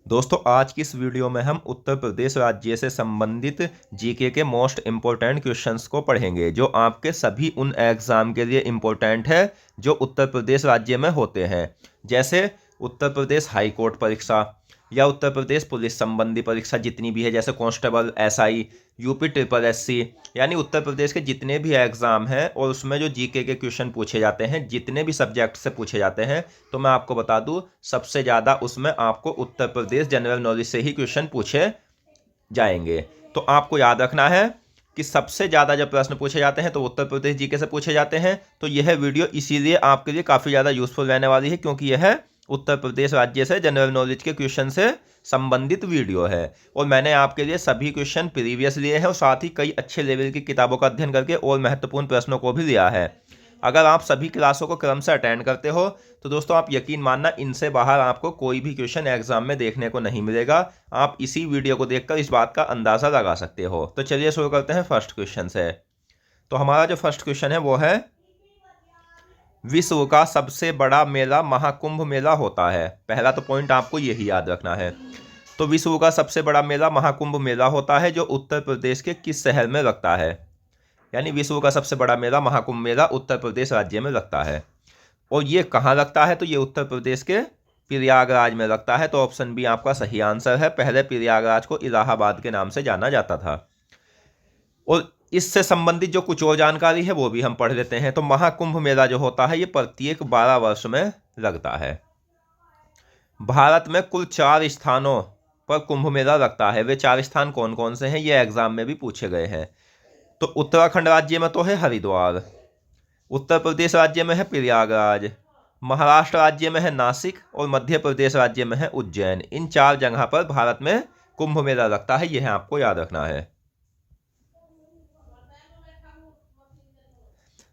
दोस्तों आज की इस वीडियो में हम उत्तर प्रदेश राज्य से संबंधित जीके के मोस्ट इम्पोर्टेंट क्वेश्चंस को पढ़ेंगे जो आपके सभी उन एग्जाम के लिए इम्पोर्टेंट है जो उत्तर प्रदेश राज्य में होते हैं। जैसे उत्तर प्रदेश हाई कोर्ट परीक्षा या उत्तर प्रदेश पुलिस संबंधी परीक्षा जितनी भी है, जैसे constable, SI, UP triple SC, यानी उत्तर प्रदेश के जितने भी एग्ज़ाम हैं और उसमें जो जीके के क्वेश्चन पूछे जाते हैं, जितने भी सब्जेक्ट से पूछे जाते हैं, तो मैं आपको बता दूं सबसे ज़्यादा उसमें आपको उत्तर प्रदेश जनरल नॉलेज से ही क्वेश्चन पूछे जाएंगे। तो आपको याद रखना है कि सबसे ज़्यादा जब प्रश्न पूछे जाते हैं तो उत्तर प्रदेश जीके से पूछे जाते हैं। तो यह वीडियो इसीलिए आपके लिए काफ़ी ज़्यादा यूजफुल रहने वाली है क्योंकि यह उत्तर प्रदेश राज्य से जनरल नॉलेज के क्वेश्चन से संबंधित वीडियो है और मैंने आपके लिए सभी क्वेश्चन प्रीवियस लिए हैं और साथ ही कई अच्छे लेवल की किताबों का अध्ययन करके और महत्वपूर्ण प्रश्नों को भी लिया है। अगर आप सभी क्लासों को क्रम से अटेंड करते हो तो दोस्तों आप यकीन मानना इनसे बाहर आपको कोई भी क्वेश्चन एग्जाम में देखने को नहीं मिलेगा। आप इसी वीडियो को देखकर इस बात का अंदाज़ा लगा सकते हो। तो चलिए शुरू करते हैं फर्स्ट क्वेश्चन से। तो हमारा जो फर्स्ट क्वेश्चन है वो है, विश्व का सबसे बड़ा मेला महाकुंभ मेला होता है। पहला तो पॉइंट आपको यही याद रखना है। तो विश्व का सबसे बड़ा मेला महाकुंभ मेला होता है जो उत्तर प्रदेश के किस शहर में लगता है। यानी विश्व का सबसे बड़ा मेला महाकुंभ मेला उत्तर प्रदेश राज्य में लगता है। और ये कहाँ लगता है, तो ये उत्तर प्रदेश के प्रयागराज में लगता है। तो ऑप्शन बी आपका सही आंसर है। पहले प्रयागराज को इलाहाबाद के नाम से जाना जाता था। और इससे संबंधित जो कुछ और जानकारी है वो भी हम पढ़ लेते हैं। तो महाकुंभ मेला जो होता है ये प्रत्येक 12 वर्ष में लगता है। भारत में कुल 4 स्थानों पर कुंभ मेला लगता है। वे 4 स्थान कौन कौन से हैं, ये एग्जाम में भी पूछे गए हैं। तो उत्तराखंड राज्य में तो है हरिद्वार, उत्तर प्रदेश राज्य में है प्रयागराज, महाराष्ट्र राज्य में है नासिक और मध्य प्रदेश राज्य में है उज्जैन। इन 4 जगह पर भारत में कुंभ मेला लगता है, यह आपको याद रखना है।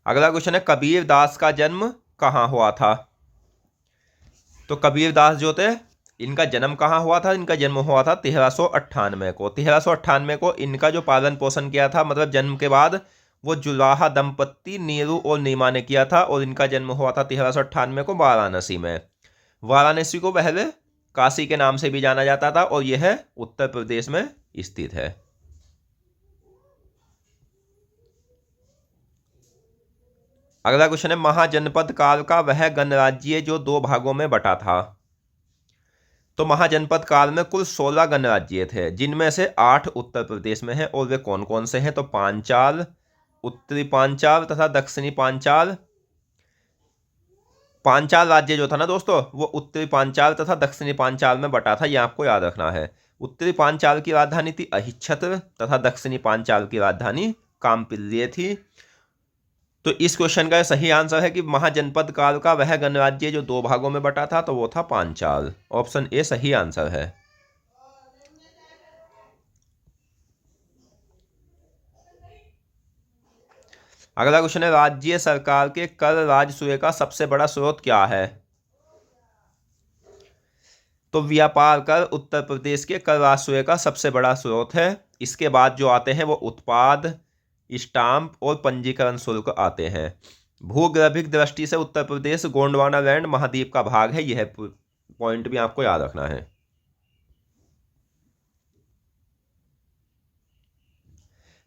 अगला क्वेश्चन है, कबीर दास का जन्म कहाँ हुआ था। तो कबीर दास जो थे इनका जन्म कहाँ हुआ था, इनका जन्म हुआ था 1398 को। 1398 को इनका जो पालन पोषण किया था, मतलब जन्म के बाद, वो जुलाहा दंपत्ति नीरू और नीमा ने किया था। और इनका जन्म हुआ था 1398 को वाराणसी में। वाराणसी को पहले काशी के नाम से भी जाना जाता था और यह उत्तर प्रदेश में स्थित है। अगला क्वेश्चन है, महाजनपद काल का वह गणराज्य जो 2 भागों में बटा था। तो महाजनपद काल में कुल 16 गणराज्य थे जिनमें से 8 उत्तर प्रदेश में हैं। और वे कौन कौन से हैं, तो पांचाल, उत्तरी पांचाल तथा दक्षिणी पांचाल। पांचाल राज्य जो था ना दोस्तों, वो उत्तरी पांचाल तथा दक्षिणी पांचाल में बटा था, ये आपको याद रखना है। उत्तरी पांचाल की राजधानी थी अहिच्छत्र तथा दक्षिणी पांचाल की राजधानी कामपिल्य थी। तो इस क्वेश्चन का सही आंसर है कि महाजनपद काल का वह गणराज्य जो 2 भागों में बटा था तो वो था पांचाल। ऑप्शन ए सही आंसर है। अगला क्वेश्चन है, राज्य सरकार के कर राजस्व का सबसे बड़ा स्रोत क्या है। तो व्यापार कर उत्तर प्रदेश के कर राजस्व का सबसे बड़ा स्रोत है। इसके बाद जो आते हैं वो उत्पाद, स्टाम्प और पंजीकरण शुल्क आते हैं। भूगर्भिक दृष्टि से उत्तर प्रदेश गोंडवाना लैंड महाद्वीप का भाग है, यह पॉइंट भी आपको याद रखना है।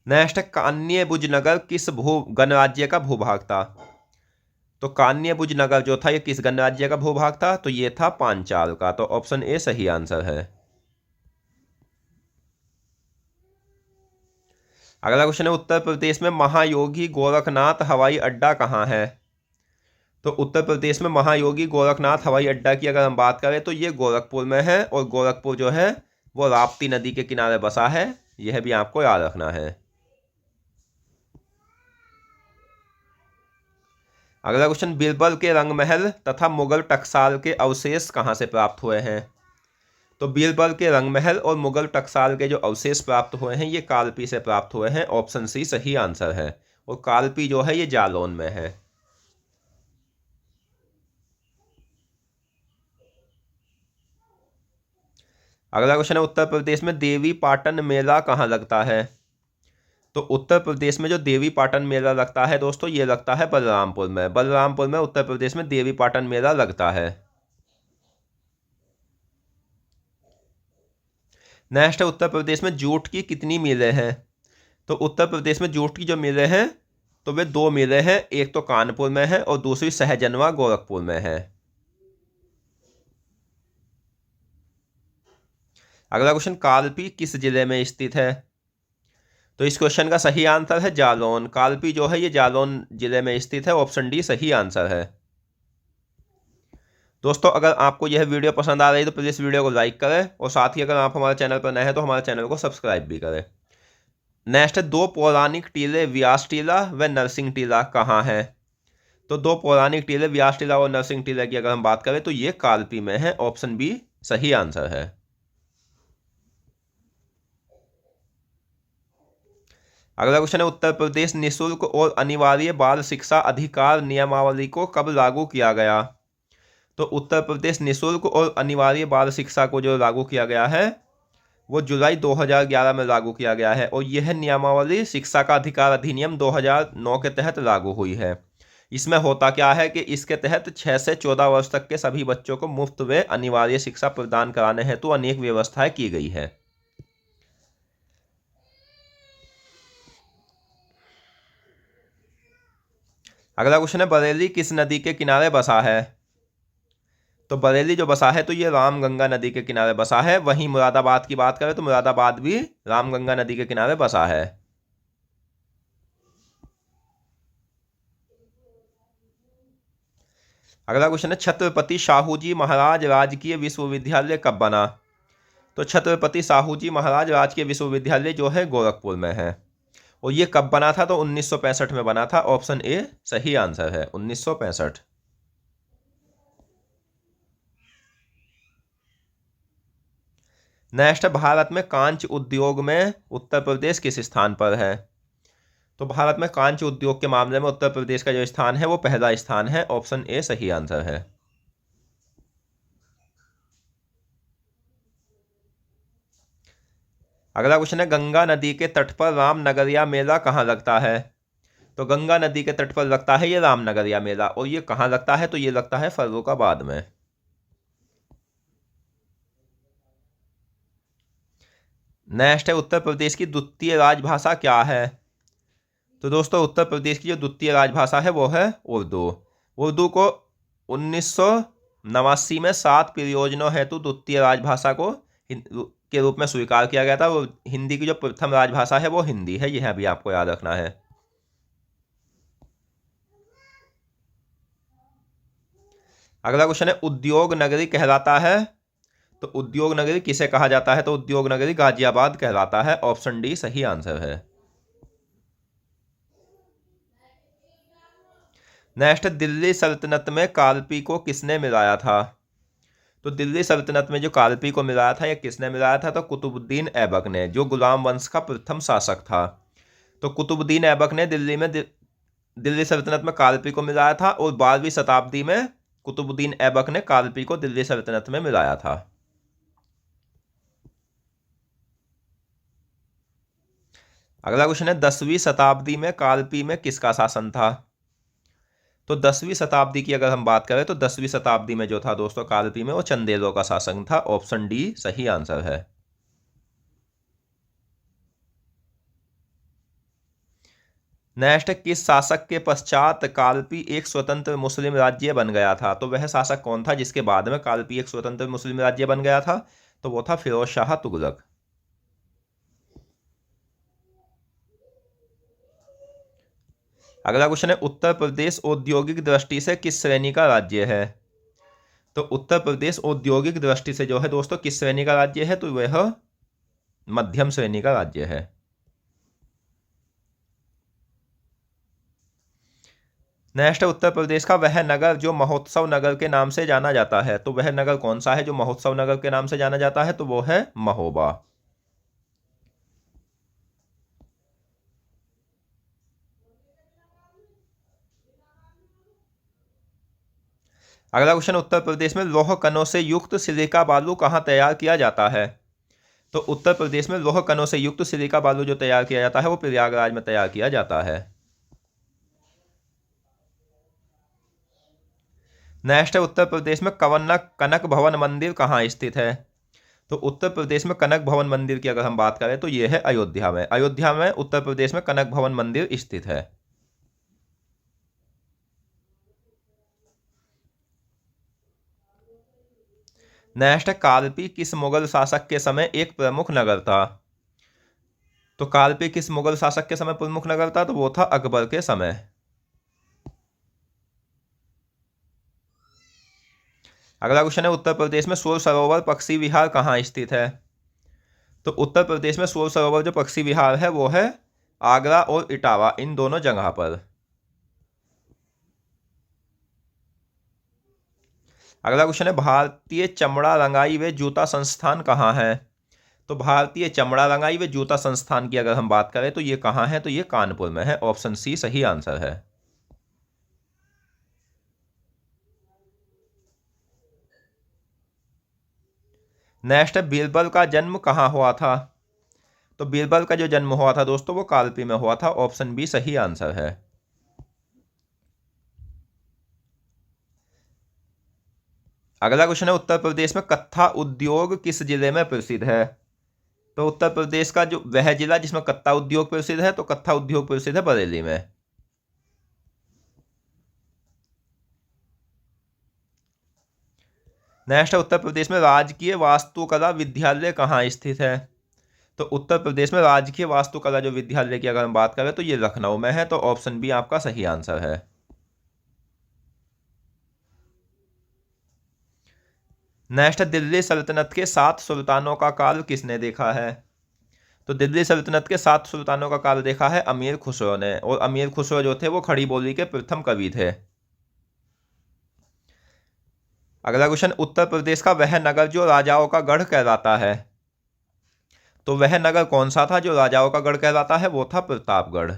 नेक्स्ट है, कान्य नगर किस भू गणराज्य का भूभाग था। तो कान्य नगर जो था ये किस गणराज्य का भूभाग था, तो ये था पांचाल का। तो ऑप्शन ए सही आंसर है। अगला क्वेश्चन है, उत्तर प्रदेश में महायोगी गोरखनाथ हवाई अड्डा कहाँ है। तो उत्तर प्रदेश में महायोगी गोरखनाथ हवाई अड्डा की अगर हम बात करें तो ये गोरखपुर में है और गोरखपुर जो है वो राप्ती नदी के किनारे बसा है, यह भी आपको याद रखना है। अगला क्वेश्चन, बीरबल के रंगमहल तथा मुगल टकसाल के अवशेष कहाँ से प्राप्त हुए हैं। तो बीरबल के रंगमहल और मुगल टकसाल के जो अवशेष प्राप्त हुए हैं ये कालपी से प्राप्त हुए हैं। ऑप्शन सी सही आंसर है। और कालपी जो है ये जालौन में है। अगला क्वेश्चन है, उत्तर प्रदेश में देवी पाटन मेला कहाँ लगता है। तो उत्तर प्रदेश में जो देवी पाटन मेला लगता है दोस्तों ये लगता है बलरामपुर में। बलरामपुर में उत्तर प्रदेश में देवी पाटन मेला लगता है। नेक्स्ट है उत्तर प्रदेश में जूट की कितनी मिलें हैं। तो उत्तर प्रदेश में जूट की जो मिलें हैं तो वे 2 मिलें हैं, एक तो कानपुर में है और दूसरी सहजनवा गोरखपुर में है। अगला क्वेश्चन, कालपी किस जिले में स्थित है। तो इस क्वेश्चन का सही आंसर है जालौन। कालपी जो है ये जालौन जिले में स्थित है। ऑप्शन डी सही आंसर है। दोस्तों अगर आपको यह वीडियो पसंद आ रही है तो प्लीज़ वीडियो को लाइक करें और साथ ही अगर आप हमारे चैनल पर नए हैं तो हमारे चैनल को सब्सक्राइब भी करें। नेक्स्ट है, 2 पौराणिक टीले व्यास टीला व नरसिंह टीला कहाँ है। तो 2 पौराणिक टीले व्यास टीला और नरसिंह टीला की अगर हम बात करें तो ये कालपी में है। ऑप्शन बी सही आंसर है। अगला क्वेश्चन है, उत्तर प्रदेश निःशुल्क और अनिवार्य बाल शिक्षा अधिकार नियमावली को कब लागू किया गया। तो उत्तर प्रदेश निःशुल्क और अनिवार्य बाल शिक्षा को जो लागू किया गया है वो जुलाई 2011 में लागू किया गया है और यह नियमावली शिक्षा का अधिकार अधिनियम 2009 के तहत लागू हुई है। इसमें होता क्या है कि इसके तहत 6 से 14 वर्ष तक के सभी बच्चों को मुफ्त व अनिवार्य शिक्षा प्रदान कराने हेतु अनेक व्यवस्थाएं की गई है। अगला क्वेश्चन है, बरेली किस नदी के किनारे बसा है। तो बरेली जो बसा है तो ये रामगंगा नदी के किनारे बसा है। वहीं मुरादाबाद की बात करें तो मुरादाबाद भी रामगंगा नदी के किनारे बसा है। अगला क्वेश्चन है, छत्रपति शाहूजी महाराज राजकीय विश्वविद्यालय कब बना। तो छत्रपति शाहूजी महाराज राजकीय विश्वविद्यालय जो है गोरखपुर में है और ये कब बना था। तो 1965 में बना था। ऑप्शन ए सही आंसर है, 1965। नेक्स्ट है, भारत में कांच उद्योग में उत्तर प्रदेश किस स्थान पर है। तो भारत में कांच उद्योग के मामले में उत्तर प्रदेश का जो स्थान है वो पहला स्थान है। ऑप्शन ए सही आंसर है। अगला क्वेश्चन है, गंगा नदी के तट पर रामनगरिया मेला कहाँ लगता है। तो गंगा नदी के तट पर लगता है ये रामनगरिया मेला और ये कहाँ लगता है। तो ये लगता है फर्रुखाबाद में। नेक्स्ट है, उत्तर प्रदेश की द्वितीय राजभाषा क्या है। तो दोस्तों उत्तर प्रदेश की जो द्वितीय राजभाषा है वो है उर्दू। उर्दू को 1989 में 7 परियोजनाओं हेतु द्वितीय राजभाषा को के रूप में स्वीकार किया गया था। वो हिंदी की जो प्रथम राजभाषा है वो हिंदी है। यह भी आपको याद रखना है। अगला क्वेश्चन है, उद्योग नगरी कहलाता है। तो उद्योग नगरी किसे कहा जाता है। तो उद्योग नगरी गाजियाबाद कहलाता है। ऑप्शन डी सही आंसर है। नेक्स्ट, दिल्ली सल्तनत में कालपी को किसने मिलाया था। तो दिल्ली सल्तनत में जो कालपी को मिलाया था या किसने मिलाया था। तो कुतुबुद्दीन ऐबक ने, जो गुलाम वंश का प्रथम शासक था। तो कुतुबुद्दीन ऐबक ने दिल्ली सल्तनत में कालपी को मिलाया था और 12वीं शताब्दी में कुतुबुद्दीन ऐबक ने कालपी को दिल्ली सल्तनत में मिलाया था। अगला क्वेश्चन है, 10वीं शताब्दी में कालपी में किसका शासन था। तो 10वीं शताब्दी की अगर हम बात करें तो 10वीं शताब्दी में जो था दोस्तों कालपी में वो चंदेलों का शासन था। ऑप्शन डी सही आंसर है। नेक्स्ट, किस शासक के पश्चात कालपी एक स्वतंत्र मुस्लिम राज्य बन गया था। तो वह शासक कौन था जिसके बाद में कालपी एक स्वतंत्र मुस्लिम राज्य बन गया था। तो वो था फिरोज शाह तुगलक। अगला क्वेश्चन है, उत्तर प्रदेश औद्योगिक दृष्टि से किस श्रेणी का राज्य है। तो उत्तर प्रदेश औद्योगिक दृष्टि से जो है दोस्तों किस श्रेणी का राज्य है। तो वह मध्यम श्रेणी का राज्य है। नेक्स्ट है, उत्तर प्रदेश का वह नगर जो महोत्सव नगर के नाम से जाना जाता है। तो वह नगर कौन सा है जो महोत्सव नगर के नाम से जाना जाता है। तो वो है महोबा। अगला क्वेश्चन, उत्तर प्रदेश में लौह कणों से युक्त सिलिका बालू कहाँ तैयार किया जाता है। तो उत्तर प्रदेश में लौह कणों से युक्त सिलिका बालू जो तैयार किया जाता है वो प्रयागराज में तैयार किया जाता है। नेक्स्ट है, उत्तर प्रदेश में कवना कनक भवन मंदिर कहाँ स्थित है। तो उत्तर प्रदेश में कनक भवन मंदिर की अगर हम बात करें तो ये है अयोध्या में। अयोध्या में उत्तर प्रदेश में कनक भवन मंदिर स्थित है। नेक्स्ट है, कालपी किस मुगल शासक के समय एक प्रमुख नगर था? तो कालपी किस मुगल शासक के समय प्रमुख नगर था? तो वो था अकबर के समय। अगला क्वेश्चन है, उत्तर प्रदेश में सूर सरोवर पक्षी विहार कहाँ स्थित है? तो उत्तर प्रदेश में सूर सरोवर जो पक्षी विहार है वो है आगरा और इटावा, इन दोनों जगह पर। अगला क्वेश्चन है, भारतीय चमड़ा रंगाई व जूता संस्थान कहाँ है? तो भारतीय चमड़ा रंगाई व जूता संस्थान की अगर हम बात करें तो ये कहाँ है? तो ये कानपुर में है। ऑप्शन सी सही आंसर है। नेक्स्ट है, बीरबल का जन्म कहाँ हुआ था? तो बीरबल का जो जन्म हुआ था दोस्तों वो कालपी में हुआ था। ऑप्शन बी सही आंसर है। अगला क्वेश्चन है, उत्तर प्रदेश में कत्था उद्योग किस जिले में प्रसिद्ध है? तो उत्तर प्रदेश का जो वह जिला जिसमें कत्था उद्योग प्रसिद्ध है, तो कत्था उद्योग प्रसिद्ध है बरेली में। नेक्स्ट है, उत्तर प्रदेश में राजकीय वास्तुकला विद्यालय कहाँ स्थित है? तो उत्तर प्रदेश में राजकीय वास्तुकला जो विद्यालय की अगर हम बात करें तो ये लखनऊ में है। तो ऑप्शन बी आपका सही आंसर है। नेक्स्ट, दिल्ली सल्तनत के 7 सुल्तानों का काल किसने देखा है? तो दिल्ली सल्तनत के 7 सुल्तानों का काल देखा है अमीर खुसरो ने, और अमीर खुसरो जो थे वो खड़ी बोली के प्रथम कवि थे। अगला क्वेश्चन, उत्तर प्रदेश का वह नगर जो राजाओं का गढ़ कहलाता है? तो वह नगर कौन सा था जो राजाओं का गढ़ कहलाता है? वो था प्रतापगढ़।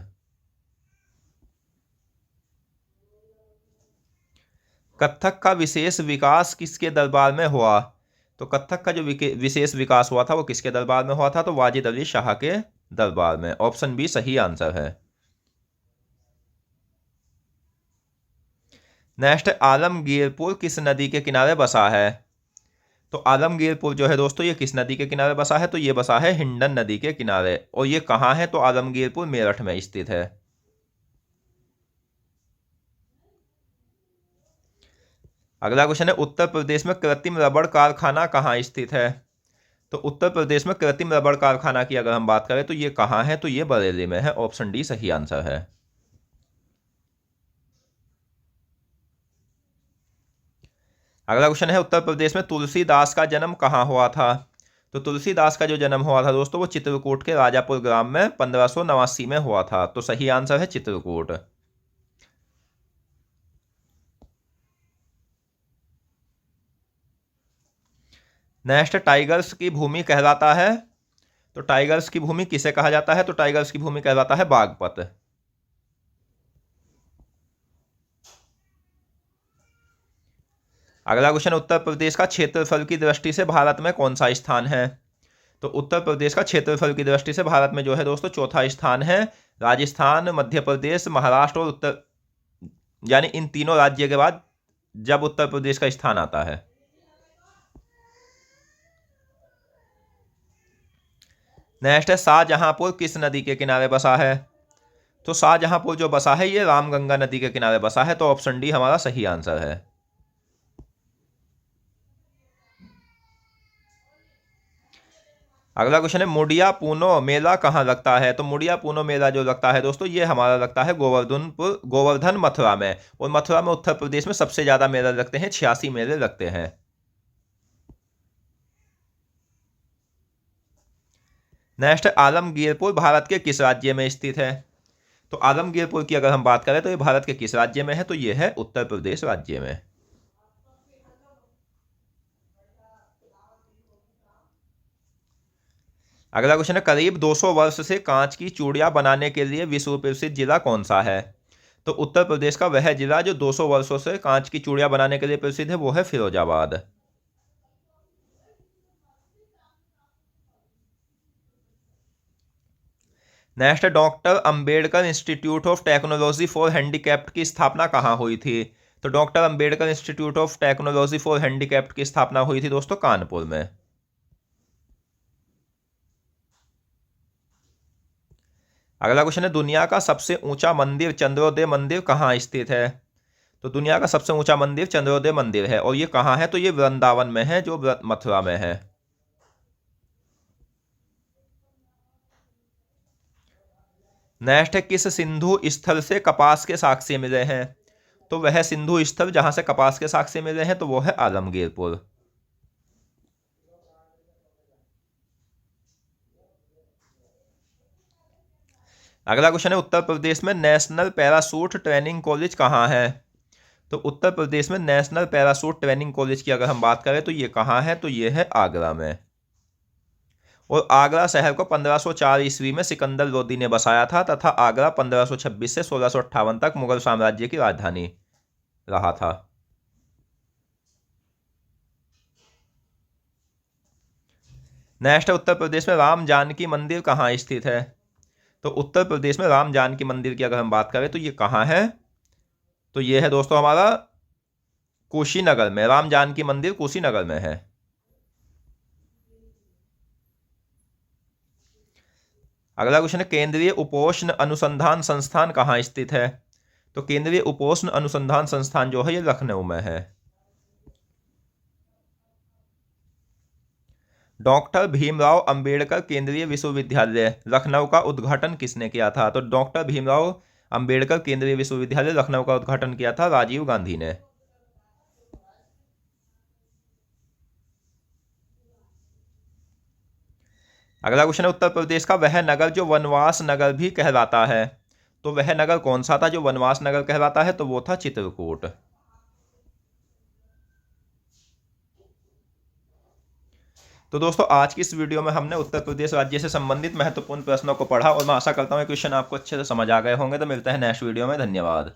कत्थक का विशेष विकास किसके दरबार में हुआ? तो कत्थक का जो विशेष विकास हुआ था वो किसके दरबार में हुआ था? तो वाजिद अली शाह के दरबार में। ऑप्शन बी सही आंसर है। नेक्स्ट, आलमगीरपुर किस नदी के किनारे बसा है? तो आलमगीरपुर जो है दोस्तों ये किस नदी के किनारे बसा है? तो ये बसा है हिंडन नदी के किनारे। और ये कहाँ है? तो आलमगीरपुर मेरठ में स्थित है। अगला क्वेश्चन है, उत्तर प्रदेश में कृत्रिम रबड़ कारखाना कहाँ स्थित है? तो उत्तर प्रदेश में कृत्रिम रबड़ कारखाना की अगर हम बात करें तो ये कहाँ है? तो ये बरेली में है। ऑप्शन डी सही आंसर है। अगला क्वेश्चन है, उत्तर प्रदेश में तुलसीदास का जन्म कहाँ हुआ था? तो तुलसीदास का जो जन्म हुआ था दोस्तों वो चित्रकूट के राजापुर ग्राम में 1589 में हुआ था। तो सही आंसर है चित्रकूट। नेक्स्ट, टाइगर्स की भूमि कहलाता है? तो टाइगर्स की भूमि किसे कहा जाता है? तो टाइगर्स की भूमि कहलाता है बागपत। अगला क्वेश्चन, उत्तर प्रदेश का क्षेत्रफल की दृष्टि से भारत में कौन सा स्थान है? तो उत्तर प्रदेश का क्षेत्रफल की दृष्टि से भारत में जो है दोस्तों चौथा स्थान है। राजस्थान, मध्य प्रदेश, महाराष्ट्र और उत्तर, यानी इन तीनों राज्य के बाद जब उत्तर प्रदेश का स्थान आता है। नेक्स्ट है, शाहजहांपुर किस नदी के किनारे बसा है? तो शाहजहांपुर जो बसा है ये रामगंगा नदी के किनारे बसा है। तो ऑप्शन डी हमारा सही आंसर है। अगला क्वेश्चन है, मुड़िया पूनो मेला कहाँ लगता है? तो मुड़िया पूनो मेला जो लगता है दोस्तों ये हमारा लगता है गोवर्धन मथुरा में। और मथुरा में उत्तर प्रदेश में सबसे ज्यादा मेले लगते हैं, 86 मेले लगते हैं। नेक्स्ट, आलमगीरपुर भारत के किस राज्य में स्थित है? तो आलमगीरपुर की अगर हम बात करें तो ये भारत के किस राज्य में है? तो ये है उत्तर प्रदेश राज्य में। अगला क्वेश्चन है, करीब 200 वर्ष से कांच की चूड़ियां बनाने के लिए विश्व प्रसिद्ध जिला कौन सा है? तो उत्तर प्रदेश का वह जिला जो 200 वर्षों से कांच की चूड़ियां बनाने के लिए प्रसिद्ध है वो है Firozabad. Next, doctor Ambedkar institute of technology for handicapped की स्थापना कहाँ हुई थी? तो doctor Ambedkar institute of technology for handicapped की स्थापना हुई थी दोस्तों कानपुर में। अगला क्वेश्चन है, दुनिया का सबसे ऊंचा मंदिर चंद्रोदय मंदिर कहाँ स्थित है? तो दुनिया का सबसे ऊंचा मंदिर चंद्रोदय मंदिर है, और ये कहाँ है? तो ये वृंदावन में है, जो मथुरा में है। नेक्स्ट है, किस सिंधु स्थल से कपास के साक्ष्य मिले हैं? तो वह सिंधु स्थल जहां से कपास के साक्ष्य मिले हैं तो वो है आलमगीरपुर। अगला क्वेश्चन है, उत्तर प्रदेश में नेशनल पैराशूट ट्रेनिंग कॉलेज कहाँ है? तो उत्तर प्रदेश में नेशनल पैराशूट ट्रेनिंग कॉलेज की अगर हम बात करें तो ये कहाँ है? तो ये है आगरा में। और आगरा शहर को 1504 ईस्वी में सिकंदर लोदी ने बसाया था, तथा आगरा 1526 से 1658 तक मुगल साम्राज्य की राजधानी रहा था। नेक्स्ट है, उत्तर प्रदेश में राम जानकी मंदिर कहाँ स्थित है? तो उत्तर प्रदेश में राम जानकी मंदिर की अगर हम बात करें तो ये कहाँ है? तो ये है दोस्तों हमारा कुशीनगर में। राम जानकी मंदिर कुशीनगर में है। अगला क्वेश्चन है, केंद्रीय उपोष्ण अनुसंधान संस्थान कहाँ स्थित है? तो केंद्रीय उपोष्ण अनुसंधान संस्थान जो है ये लखनऊ में है। डॉक्टर भीमराव अंबेडकर केंद्रीय विश्वविद्यालय लखनऊ का उद्घाटन किसने किया था? तो डॉक्टर भीमराव अंबेडकर केंद्रीय विश्वविद्यालय लखनऊ का उद्घाटन किया था राजीव गांधी ने। अगला क्वेश्चन है, उत्तर प्रदेश का वह नगर जो वनवास नगर भी कहलाता है, तो वह नगर कौन सा था जो वनवास नगर कहलाता है? तो वो था चित्रकूट। तो दोस्तों आज की इस वीडियो में हमने उत्तर प्रदेश राज्य से संबंधित महत्वपूर्ण प्रश्नों को पढ़ा, और मैं आशा करता हूँ क्वेश्चन आपको अच्छे से समझ आ गए होंगे। तो मिलते हैं नेक्स्ट वीडियो में। धन्यवाद।